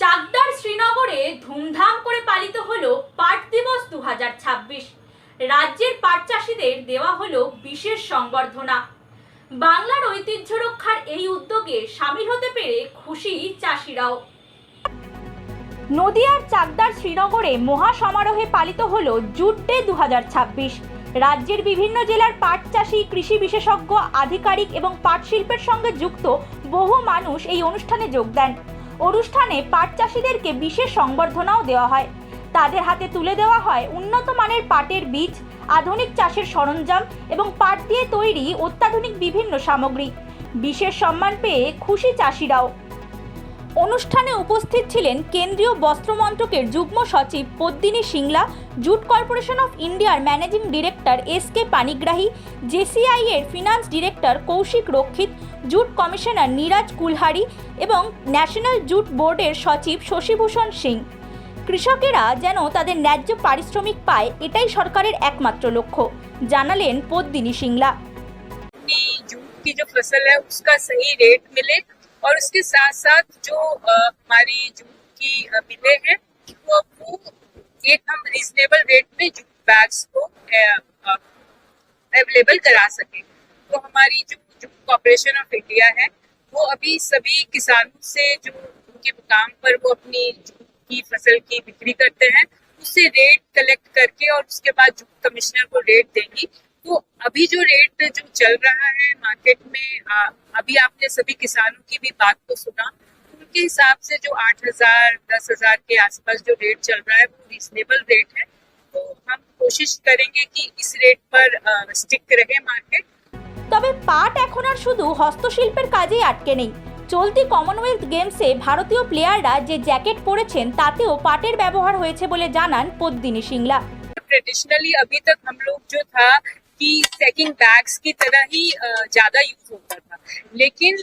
চাকদার শ্রীনগরে ধুমধাম করে পালিত হলো পাট দিবস 2026। রাজ্যের পাট চাষিদের দেওয়া হলো বিশেষ সংবর্ধনা। বাংলার ঐতিহ্য রক্ষার এই উদ্যোগে সামিল হতে পেরে খুশি চাষিরাও। নদিয়ার চাকদার শ্রীনগরে মহা সমারোহে পালিত হলো জুট ডে 2026। রাজ্যের বিভিন্ন জেলার পাট চাষি, কৃষি বিশেষজ্ঞ, আধিকারিক এবং পাট শিল্পের সঙ্গে যুক্ত বহু মানুষ এই অনুষ্ঠানে যোগ দেন। অনুষ্ঠানে পাট চাষিদেরকে বিশেষ সংবর্ধনাও দেওয়া হয়। তাদের হাতে তুলে দেওয়া হয় উন্নত মানের পাটের বীজ, আধুনিক চাষের সরঞ্জাম এবং পাট দিয়ে তৈরি অত্যাধুনিক বিভিন্ন সামগ্রী। বিশেষ সম্মান পেয়ে খুশি চাষিরাও। অনুষ্ঠানে উপস্থিত ছিলেন কেন্দ্রীয় বস্ত্র মন্ত্রকের যুগ্ম সচিব Padmini Singla, jute corporation of ইন্ডিয়ার managing director S K Panigrahi, JCI এর finance director Kaushik Rakshit, jute commissioner Neeraj Kulhari এবং ন্যাশনাল জুট বোর্ডের সচিব শশীভূষণ সিং। কৃষকেরা যেন তাদের ন্যায্য পারিশ্রমিক পায়, এটাই সরকারের একমাত্র লক্ষ্য, জানালেন পদ্মিনী সিংলা। जूट की जो फसल है उसका सही रेट मिले और उसके साथ साथ जो हमारी जूट की मिलें हैं वो एक हम रीजनेबल रेट में जूट बैग्स को अवेलेबल करा सके। तो हमारी जो जूट कॉर्पोरेशन ऑफ इंडिया है वो अभी सभी किसानों से जो उनके मुकाम पर वो अपनी जूट की फसल की बिक्री करते हैं उससे रेट कलेक्ट करके और उसके बाद जूट कमिश्नर को रेट देंगी। तो अभी जो रेट जो चल रहा है मार्केट में, अभी आपने सभी किसानों की भी बात को सुना, उनके हिसाब से जो 8,000 10,000 के आसपास जो रेट चल रहा है वो रीजनेबल रेट है। तो हम कोशिश करेंगे कि इस रेट पर स्टिक रहे मार्केट। তবে পাট এখন আর শুধু হস্তশিল্পের কাজেই আটকে নেই। চলতি কমনওয়েলথ গেমসে ভারতীয় প্লেয়াররা যে জ্যাকেট পরেছেন তাতেও পাটের ব্যবহার হয়েছে বলে জানান পদ্মিনী সিংলা। ट्रेडिशनली अभी तक हम लोग जो था कि सेकिंग बैग्स की तरह ही ज्यादा यूज होता था, लेकिन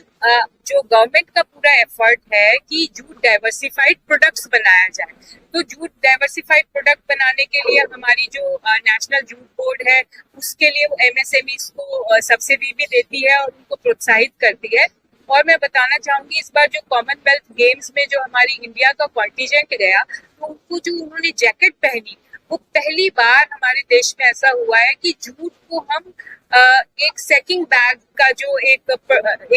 जो गवर्नमेंट का पूरा एफर्ट है कि जूट डाइवर्सिफाइड प्रोडक्ट्स बनाया जाए, तो जूट डाइवर्सिफाइड प्रोडक्ट बनाने के लिए हमारी जो नेशनल जूट बोर्ड है उसके लिए वो एमएसएमईज को सब्सिडी भी देती है और उनको प्रोत्साहित करती है। और मैं बताना चाहूंगी इस बार जो कॉमनवेल्थ गेम्स में जो हमारी इंडिया का कॉन्टिजेंट गया तो उनको जो उन्होंने जैकेट पहनी वो पहली बार हमारे देश में ऐसा हुआ है कि जूट को हम एक सेकिंग बैग का जो एक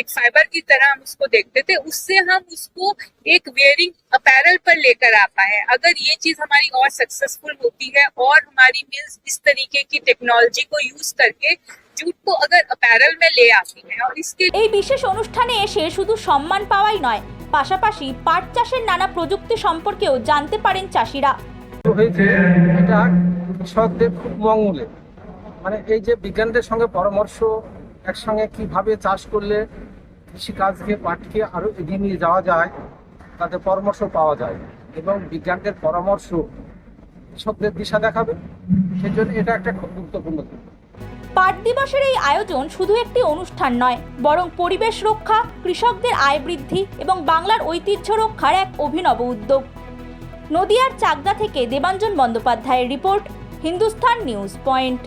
फाइबर की तरह हम उसको देखते थे, उससे हम उसको एक वेयरिंग अपैरल पर लेकर आ पाए। अगर ये चीज हमारी और सक्सेसफुल होती है और हमारी मिल्स इस तरीके की टेक्नोलॉजी को यूज करके जूट को अगर अपैरल में ले आती है और इसके এই বিশেষ অনুষ্ঠানে এসে শুধু সম্মান পাওয়াই নয়, পাশাপাশি পাট চাষের নানা প্রযুক্তি সম্পর্কেও জানতে পারেন চাষিরা। হয়েছে এটা কৃষকদের খুব মঙ্গলে, মানে এই যে বিজ্ঞানীদের সঙ্গে পরামর্শ, একসঙ্গে কিভাবে চাষ করলে কৃষিকাজকে পাটকে আরো এগিয়ে নিয়ে যাওয়া যায় তাদের পরামর্শ পাওয়া যায় এবং বিজ্ঞানীদের পরামর্শ কৃষকদের দিশা দেখাবে, সেজন্য এটা একটা খুব গুরুত্বপূর্ণ দিক। পাট দিবসের এই আয়োজন শুধু একটি অনুষ্ঠান নয়, বরং পরিবেশ রক্ষা, কৃষকদের আয় বৃদ্ধি এবং বাংলার ঐতিহ্য রক্ষার এক অভিনব উদ্যোগ। নদিয়ার চাকদা থেকে দেবাঞ্জন বন্দ্যোপাধ্যায়ের রিপোর্ট, হিন্দুস্তান নিউজ পয়েন্ট।